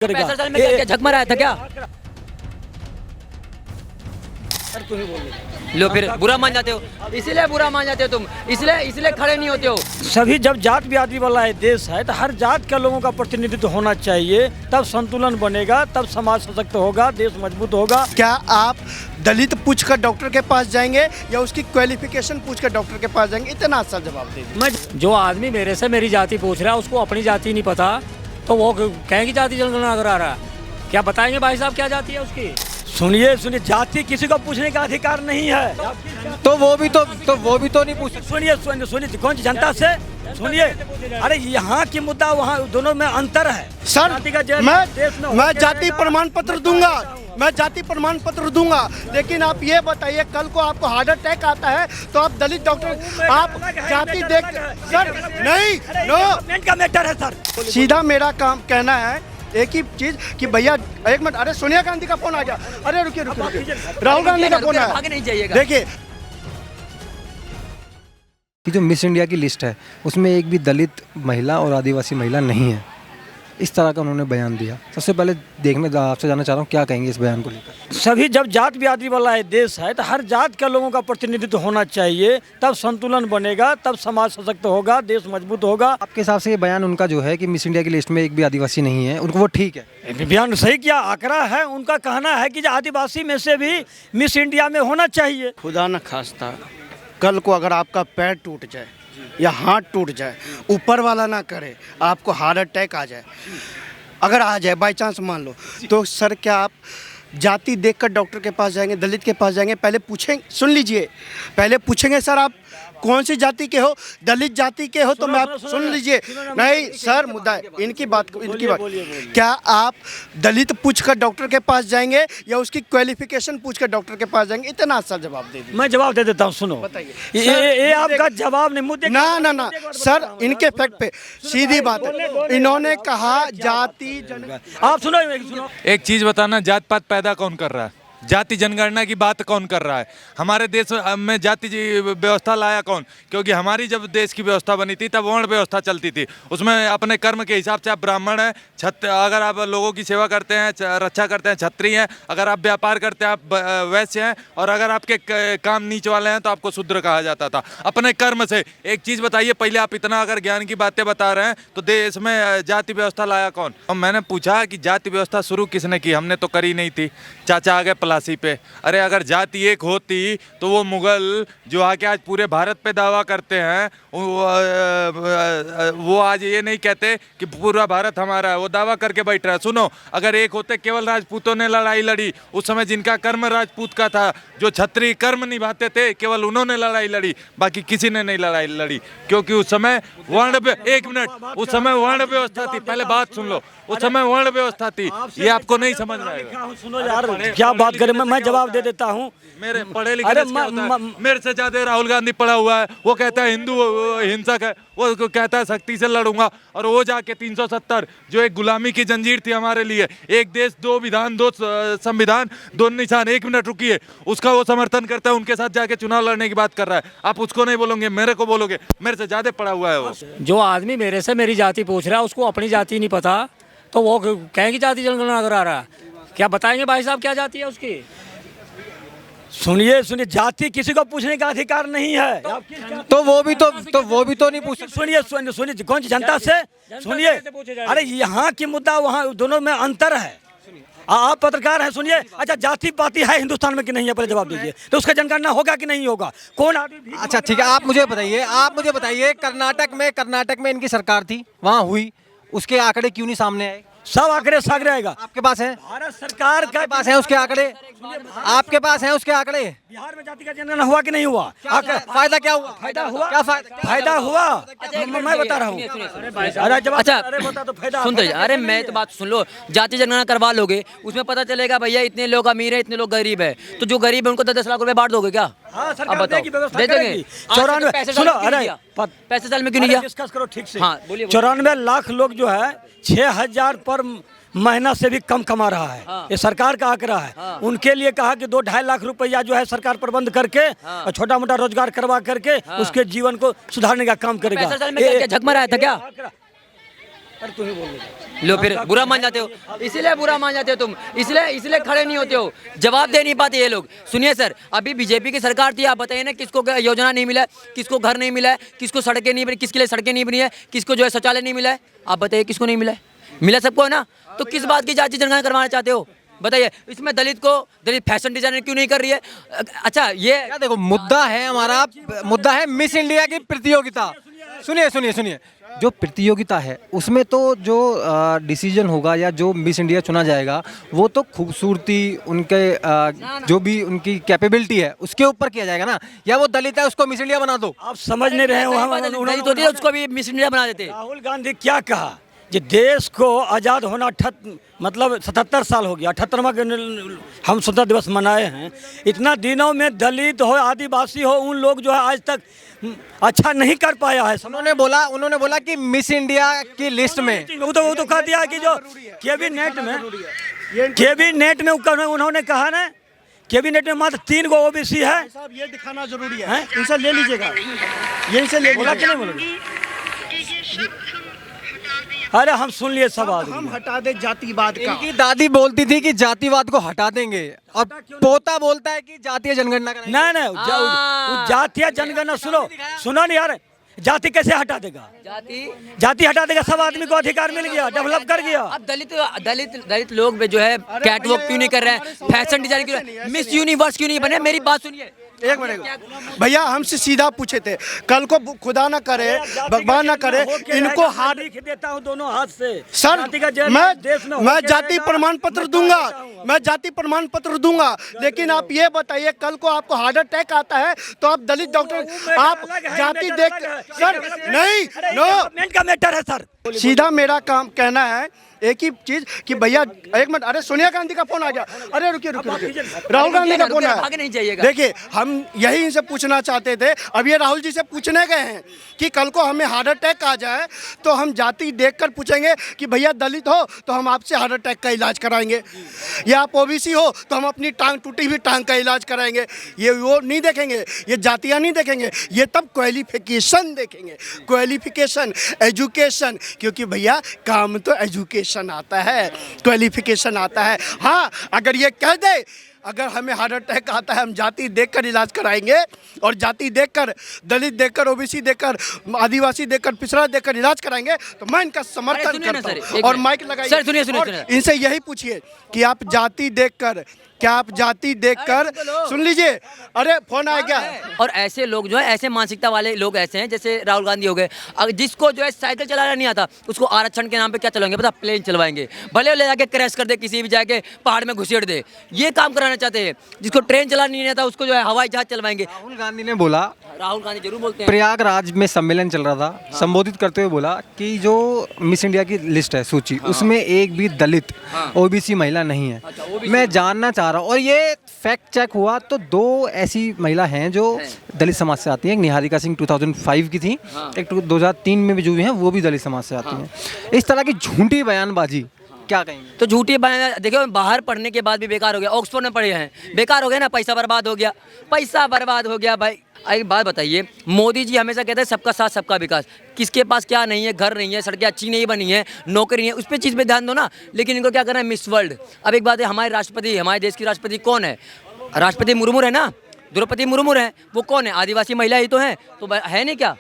पैसा साल में क्या झक मारा था क्या? लो फिर बुरा मान जाते हो, इसीलिए बुरा मान जाते हो तुम, इसलिए खड़े नहीं होते हो। सभी जब जात बिरादरी वाला है देश है तो हर जात के लोगों का प्रतिनिधित्व होना चाहिए, तब संतुलन बनेगा, तब समाज सशक्त होगा, देश मजबूत होगा। क्या आप दलित पूछकर डॉक्टर के पास जाएंगे या उसकी क्वालिफिकेशन पूछकर डॉक्टर के पास जाएंगे? इतना सा जवाब दे दीजिए। मैं जो आदमी मेरे से मेरी जाति पूछ रहा है उसको अपनी जाति नहीं पता तो वो कहेंगी जाति जनगणना करा रहा है। क्या बताएंगे भाई साहब क्या जाति है उसकी? सुनिए जाति किसी को पूछने का अधिकार नहीं है। तो वो भी तो नहीं पूछ। सुनिए कौन सी जनता से सुनिए। अरे यहाँ की मुद्दा वहाँ दोनों में अंतर है। सर मैं जाति प्रमाण पत्र दूंगा, मैं जाति प्रमाण पत्र दूंगा, लेकिन आप ये बताइए कल को आपको हार्ट अटैक आता है तो आप दलित डॉक्टर आप जाति देख सर नहीं नो का मैटर है सर। सीधा मेरा काम कहना है एक ही चीज कि भैया एक मिनट, अरे सोनिया गांधी का फोन आ गया, अरे रुकिए राहुल गांधी का फोन आया, देखिए कि जो मिस इंडिया की लिस्ट है उसमें एक भी दलित महिला और आदिवासी महिला नहीं है, इस तरह का उन्होंने बयान दिया। सबसे पहले आपसे जानना चाह रहा हूँ क्या कहेंगे इस बयान को लेकर? सभी जब जात बिरादरी वाला है देश है तो हर जात के लोगों का प्रतिनिधित्व होना चाहिए, तब संतुलन बनेगा, तब समाज सशक्त होगा, देश मजबूत होगा। आपके हिसाब से ये बयान उनका जो है कि मिस इंडिया की लिस्ट में एक भी आदिवासी नहीं है, उनको वो ठीक है? बयान सही किया, आंकड़ा है, उनका कहना है कि आदिवासी में से भी मिस इंडिया में होना चाहिए। खुदा न खास्ता कल को अगर आपका पैर टूट जाए या हाथ टूट जाए, ऊपर वाला ना करे, आपको हार्ट अटैक आ जाए, अगर आ जाए बाई चांस मान लो, तो सर क्या आप जाति देखकर डॉक्टर के पास जाएंगे, दलित के पास जाएंगे? पहले पूछेंगे, सुन लीजिए, पहले पूछेंगे सर आप कौन सी जाति के हो, दलित जाति के हो तो मैं आप सुन लीजिए। नहीं सर मुद्दा है इनकी बात, क्या आप दलित पूछकर डॉक्टर के पास जाएंगे या उसकी क्वालिफिकेशन पूछकर डॉक्टर के पास जाएंगे? इतना सा जवाब दे दीजिए। मैं जवाब दे देता हूँ, सुनो। बताइए। ये आपका जवाब नहीं, मुद्दे ना सर इनके फैक्ट पे सीधी बात है। इन्होंने कहा जाति आप सुनो एक चीज बताना, जात पात पैदा कौन कर रहा है? जाति जनगणना की बात कौन कर रहा है? हमारे देश में जाति व्यवस्था लाया कौन? क्योंकि हमारी जब देश की व्यवस्था बनी थी तब वर्ण व्यवस्था चलती थी, उसमें अपने कर्म के हिसाब से आप ब्राह्मण हैं, अगर आप लोगों की सेवा करते हैं, रक्षा करते हैं, क्षत्रिय हैं, अगर आप व्यापार करते हैं आप वैश्य हैं, और अगर आपके काम नीच वाले हैं तो आपको शूद्र कहा जाता था अपने कर्म से। एक चीज़ बताइए, पहले आप इतना अगर ज्ञान की बातें बता रहे हैं तो देश में जाति व्यवस्था लाया कौन? और मैंने पूछा कि जाति व्यवस्था शुरू किसने की? हमने तो करी नहीं थी, चाचा आ गए पलासी पे। अरे अगर जाति एक होती तो वो मुगल जो आके आज पूरे भारत पे दावा करते हैं वो आज ये नहीं कहते कि पूरा भारत हमारा है, वो दावा करके बैठ रहा है। सुनो, अगर एक होते, केवल राजपूतों ने लड़ाई लड़ी उस समय, जिनका कर्म राजपूत का था, जो क्षत्रिय कर्म निभाते थे, केवल उन्होंने लड़ाई लड़ी, बाकी किसी ने नहीं लड़ाई लड़ी, क्योंकि उस समय एक मिनट, उस समय वर्ण व्यवस्था थी। पहले बात सुन लो, उस समय वर्ण व्यवस्था थी, ये आपको नहीं समझ में आएगा। सुनो यार, क्या बात करें, मैं जवाब दे देता हूँ। मेरे पढ़े लिखे मेरे से ज्यादा राहुल गांधी पढ़ा हुआ है, वो कहता है हिंदू हिंसक है, वो कहता है सख्ती से लड़ूंगा, और वो जाके 370 जो एक गुलामी की जंजीर थी हमारे लिए, एक देश दो विधान दो संविधान दो निशान, एक मिनट रुकिए, उसका वो समर्थन करता है, उनके साथ जाके चुनाव लड़ने की बात कर रहा है। आप उसको नहीं बोलोगे, मेरे को बोलोगे, मेरे से ज्यादा पढ़ा हुआ है वो। जो आदमी मेरे से मेरी जाति पूछ रहा है उसको अपनी जाति नहीं पता तो वो कहेंगी जाति जनगणना करा रहा है। क्या बताएंगे भाई साहब क्या जाति है उसकी? सुनिए जाति किसी को पूछने का अधिकार नहीं है। तो वो भी तो नहीं पूछ। सुनिए कौन सी जनता से सुनिए। अरे यहाँ की मुद्दा वहाँ दोनों में अंतर है। आप पत्रकार हैं, सुनिए। अच्छा, जाति पाति है हिंदुस्तान में कि नहीं है, पहले जवाब दीजिए। तो उसका जनगणना होगा कि नहीं होगा? कौन आदमी? अच्छा ठीक है, आप मुझे बताइए कर्नाटक में इनकी सरकार थी, वहाँ हुई, उसके आंकड़े क्यों नहीं सामने आए? सब आंकड़े सामने आएगा। आपके पास है? भारत सरकार के पास है उसके आंकड़े? आपके पास है उसके आंकड़े? बिहार में जाति का जनगणना हुआ कि नहीं हुआ? फायदा क्या हुआ? फायदा हुआ मैं बता रहा हूँ। अच्छा सुन तो, अरे मैं तो बात सुन लो, जाति जनगणना करवा लोगे, उसमें पता चलेगा भैया इतने लोग अमीर है, इतने लोग गरीब है, तो जो गरीब है उनको 10 लाख रुपए बांट दोगे क्या? अब बताओ, दे देंगे? 94 पैसे साल में क्यों नहीं किया? डिस्कस करो ठीक से। हाँ बोलिए। 94 लाख लोग जो है 6,000 पर महीना से भी कम कमा रहा है। हाँ। ये सरकार का आंकड़ा है। हाँ। उनके लिए कहा कि 2-2.5 लाख रुपया जो है सरकार प्रबंध करके और छोटा मोटा रोजगार करवा करके उसके जीवन को सुधारने का काम करेगा। पैसा साल में क्या झक मारा था क्या? लो फिर बुरा मान जाते हो, इसलिए बुरा मान जाते हो तुम, इसलिए खड़े नहीं होते हो, जवाब दे नहीं पाते ये लोग। सुनिए सर, अभी बीजेपी की सरकार थी, आप बताइए ना किसको योजना नहीं मिला है, किसको घर नहीं मिला है, किसको सड़कें नहीं बनी, किसके लिए सड़कें नहीं बनी है, किसको जो है शौचालय नहीं मिला है, आप बताइए किसको नहीं मिला है? मिला सबको है ना, तो किस बात की जाति जनगणना करवाना चाहते हो बताइए? इसमें दलित फैशन डिजाइनर क्यों नहीं कर रही है? अच्छा ये क्या देखो, मुद्दा है हमारा, मुद्दा है मिस इंडिया की प्रतियोगिता। सुनिए, जो प्रतियोगिता है उसमें तो जो डिसीजन होगा या जो मिस इंडिया चुना जाएगा वो तो खूबसूरती, उनके जो भी उनकी कैपेबिलिटी है उसके ऊपर किया जाएगा ना, या वो दलित है उसको मिस इंडिया बना दो। आप समझ नहीं रहे हो, दलित होती है उसको भी मिस इंडिया बना देते। राहुल गांधी क्या कहा कि देश को आज़ाद होना मतलब 77 साल हो गया, 78वां हम स्वतंत्रता दिवस मनाए हैं। इतना दिनों में दलित हो, आदिवासी हो, उन लोग जो है आज तक अच्छा नहीं कर पाया है। उन्होंने बोला कि मिस इंडिया की लिस्ट में वो तो कह दिया कि जो कैबिनेट में उन्होंने कहा ना, कैबिनेट में मात्र 3 गो ओबीसी है। साहब ये दिखाना जरूरी है, इनसे ले लीजिएगा, यहीं से ले बोला कि नहीं बोला? अरे हम सुन लिए सब आदमी। हम हटा दे जातिवाद का। इनकी दादी बोलती थी कि जातिवाद को हटा देंगे, और पोता बोलता है कि जातीय जनगणना कराएंगे। नहीं, जातीय जनगणना सुनो नहीं यार, जाति कैसे हटा देगा? जाति हटा देगा, सब आदमी को अधिकार मिल गया, डेवलप कर गया। अब दलित लोग जो है कैटवॉक क्यों नहीं कर रहे हैं, फैशन डिजाइन क्यों, मिस यूनिवर्स क्यों नहीं बने? मेरी बात सुनिए एक मिनट भैया, हमसे सीधा पूछे थे, कल को खुदा ना करे, भगवान ना करे, इनको हाथ लिख देता हूँ दोनों हाथ से। सर मैं जाति प्रमाण पत्र दूंगा, मैं जाति प्रमाण पत्र दूंगा, लेकिन आप ये बताइए कल को आपको हार्ट अटैक आता है तो आप दलित डॉक्टर, आप जाति देख सर नहीं, नो का मैटर है सर। सीधा मेरा काम कहना है एक ही चीज कि भैया एक मिनट, अरे सोनिया गांधी का फोन आ गया, अरे रुकिए, राहुल गांधी का फोन है। देखिए हम यही इनसे पूछना चाहते थे, अब ये राहुल जी से पूछने गए हैं कि कल को हमें हार्ट अटैक आ जाए तो हम जाति देखकर पूछेंगे कि भैया दलित हो तो हम आपसे हार्ट अटैक का इलाज कराएंगे, या आप ओबीसी हो तो हम अपनी टांग, टूटी हुई टांग का इलाज कराएंगे। ये वो नहीं देखेंगे, ये जातियाँ नहीं देखेंगे, ये तब क्वालिफिकेशन देखेंगे, क्वालिफिकेशन, एजुकेशन, क्योंकि भैया काम तो एजुकेशन आता है, क्वालिफिकेशन आता है। हाँ, अगर ये कह दे अगर हमें हार्ट अटैक आता है हम जाति देखकर इलाज कराएंगे, और जाति देखकर, दलित देखकर, ओबीसी देखकर, आदिवासी देखकर, पिछड़ा देखकर इलाज कराएंगे, तो मैं इनका समर्थन करता हूं। और माइक लगाइए सर, सुनिए इनसे यही पूछिए कि आप जाति देखकर, क्या आप जाति देखकर, सुन लीजिए, अरे फोन आ गया। और ऐसे लोग जो है, ऐसे मानसिकता वाले लोग ऐसे हैं जैसे राहुल गांधी हो गए, अगर जिसको जो है साइकिल चलाना नहीं आता उसको आरक्षण के नाम पे क्या चलाएंगे पता? प्लेन चलवाएंगे, भले ले जाके क्रैश कर दे, किसी भी जाके पहाड़ में घुसेड़ दे, ये काम कराना चाहते हैं। जिसको ट्रेन चलाना नहीं आता उसको जो है हवाई जहाज चलवाएंगे। राहुल गांधी ने बोला, राहुल गांधी जरूर बोलते हैं, प्रयागराज में सम्मेलन चल रहा था, संबोधित करते हुए बोला कि जो मिस इंडिया की लिस्ट है, सूची, उसमें एक भी दलित ओबीसी महिला नहीं है। मैं जानना चाह रहा हूँ, और ये फैक्ट चेक हुआ तो 2 ऐसी महिला हैं जो दलित समाज से आती हैं। एक निहारिका सिंह 2005 की थी, एक 2003 में भी जो हैं वो भी दलित समाज से आती हैं। इस तरह की झूठी बयानबाजी क्या कहेंगे? तो झूठी बयान, देखो बाहर पढ़ने के बाद भी बेकार हो गया, ऑक्सफोर्ड में पढ़े हैं, बेकार हो गया ना, पैसा बर्बाद हो गया, पैसा बर्बाद हो गया भाई। एक बात बताइए, मोदी जी हमेशा कहते हैं सबका साथ सबका विकास, किसके पास क्या नहीं है, घर नहीं है, सड़कें अच्छी नहीं बनी है, नौकरी नहीं है, उस पर चीज़ पे ध्यान दो ना। लेकिन इनको क्या करना है, मिस वर्ल्ड। अब एक बात है, हमारे राष्ट्रपति, हमारे देश की राष्ट्रपति कौन है? राष्ट्रपति मुर्मू है ना, द्रौपदी मुर्मू है, वो कौन है? आदिवासी महिला ही तो है, तो है नहीं क्या?